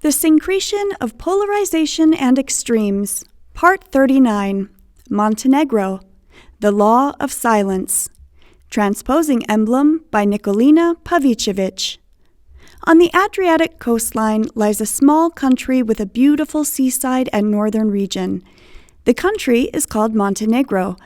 The Syncretion of Polarization and Extremes, Part 39, Montenegro, The Law of Silence. Transposing Emblem by Nikolina Pavicevic. On the Adriatic coastline lies a small country with a beautiful seaside and northern region. The country is called Montenegro,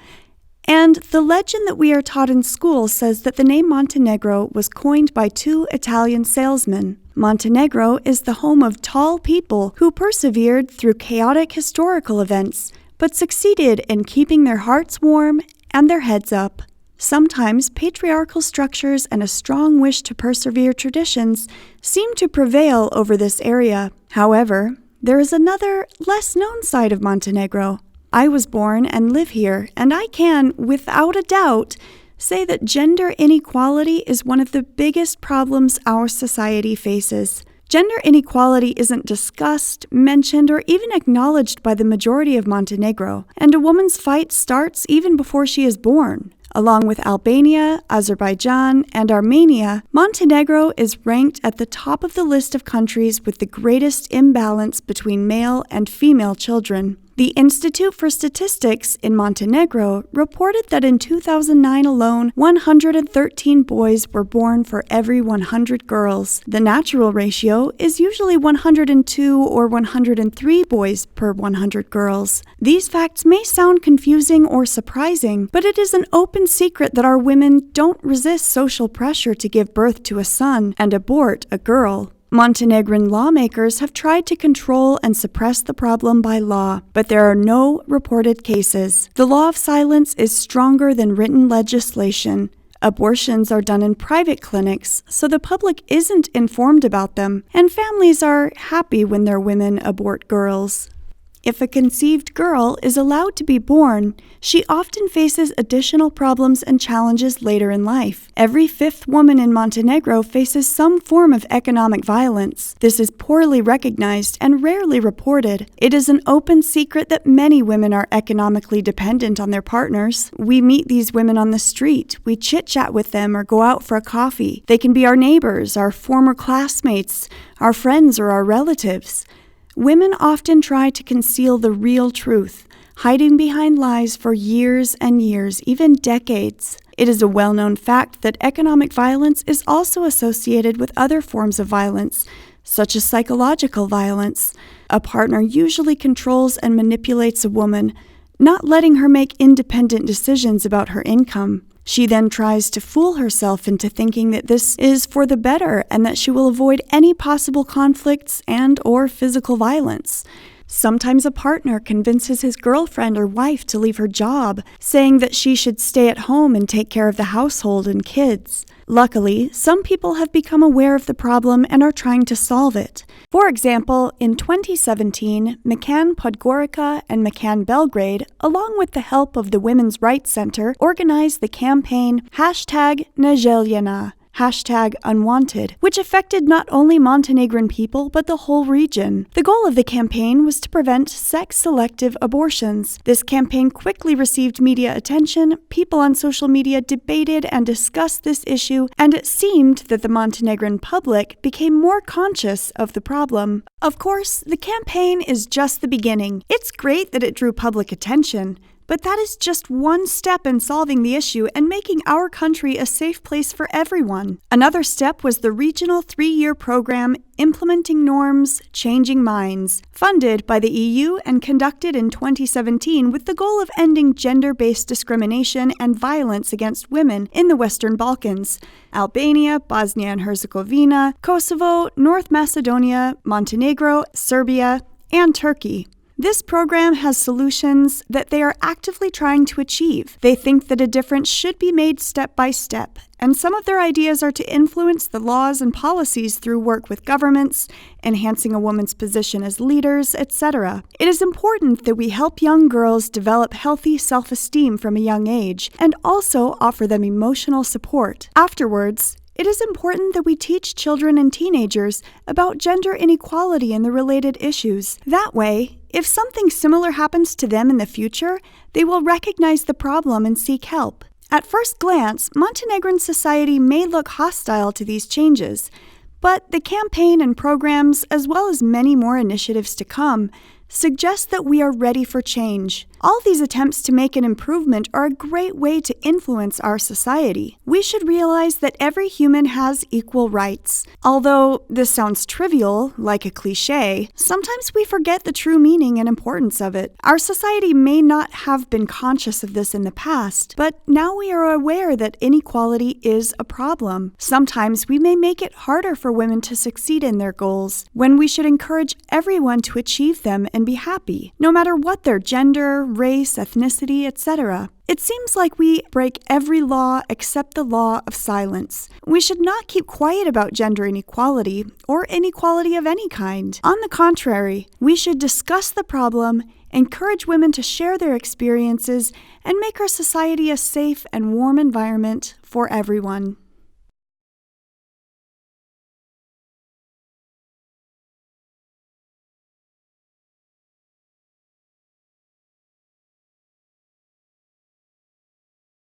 and the legend that we are taught in school says that the name Montenegro was coined by two Italian salesmen. Montenegro is the home of tall people who persevered through chaotic historical events, but succeeded in keeping their hearts warm and their heads up. Sometimes patriarchal structures and a strong wish to persevere traditions seem to prevail over this area. However, there is another, less-known side of Montenegro. I was born and live here, and I can, without a doubt, say that gender inequality is one of the biggest problems our society faces. Gender inequality isn't discussed, mentioned, or even acknowledged by the majority of Montenegro, and a woman's fight starts even before she is born. Along with Albania, Azerbaijan, and Armenia, Montenegro is ranked at the top of the list of countries with the greatest imbalance between male and female children. The Institute for Statistics in Montenegro reported that in 2009 alone, 113 boys were born for every 100 girls. The natural ratio is usually 102 or 103 boys per 100 girls. These facts may sound confusing or surprising, but it is an open secret that our women don't resist social pressure to give birth to a son and abort a girl. Montenegrin lawmakers have tried to control and suppress the problem by law, but there are no reported cases. The law of silence is stronger than written legislation. Abortions are done in private clinics, so the public isn't informed about them, and families are happy when their women abort girls. If a conceived girl is allowed to be born, she often faces additional problems and challenges later in life. Every fifth woman in Montenegro faces some form of economic violence. This is poorly recognized and rarely reported. It is an open secret that many women are economically dependent on their partners. We meet these women on the street. We chit-chat with them or go out for a coffee. They can be our neighbors, our former classmates, our friends, or our relatives. Women often try to conceal the real truth, hiding behind lies for years and years, even decades. It is a well-known fact that economic violence is also associated with other forms of violence, such as psychological violence. A partner usually controls and manipulates a woman, not letting her make independent decisions about her income. She then tries to fool herself into thinking that this is for the better and that she will avoid any possible conflicts and/or physical violence. Sometimes a partner convinces his girlfriend or wife to leave her job, saying that she should stay at home and take care of the household and kids. Luckily, some people have become aware of the problem and are trying to solve it. For example, in 2017, McCann Podgorica and McCann Belgrade, along with the help of the Women's Rights Center, organized the campaign #Neželjena, #Unwanted, which affected not only Montenegrin people but the whole region. The goal of the campaign was to prevent sex-selective abortions. This campaign quickly received media attention, people on social media debated and discussed this issue, and it seemed that the Montenegrin public became more conscious of the problem. Of course, the campaign is just the beginning. It's great that it drew public attention, but that is just one step in solving the issue and making our country a safe place for everyone. Another step was the regional 3-year program Implementing Norms, Changing Minds, funded by the EU and conducted in 2017 with the goal of ending gender-based discrimination and violence against women in the Western Balkans, Albania, Bosnia and Herzegovina, Kosovo, North Macedonia, Montenegro, Serbia, and Turkey. This program has solutions that they are actively trying to achieve. They think that a difference should be made step by step, and some of their ideas are to influence the laws and policies through work with governments, enhancing a woman's position as leaders, etc. It is important that we help young girls develop healthy self-esteem from a young age, and also offer them emotional support. Afterwards, it is important that we teach children and teenagers about gender inequality and the related issues. That way, if something similar happens to them in the future, they will recognize the problem and seek help. At first glance, Montenegrin society may look hostile to these changes, But the campaign and programs, as well as many more initiatives to come, suggest that we are ready for change. All these attempts to make an improvement are a great way to influence our society. We should realize that every human has equal rights. Although this sounds trivial, like a cliché, sometimes we forget the true meaning and importance of it. Our society may not have been conscious of this in the past, but now we are aware that inequality is a problem. Sometimes we may make it harder for women to succeed in their goals, when we should encourage everyone to achieve them and be happy, no matter what their gender, race, ethnicity, etc. It seems like we break every law except the law of silence. We should not keep quiet about gender inequality or inequality of any kind. On the contrary, we should discuss the problem, encourage women to share their experiences, and make our society a safe and warm environment for everyone.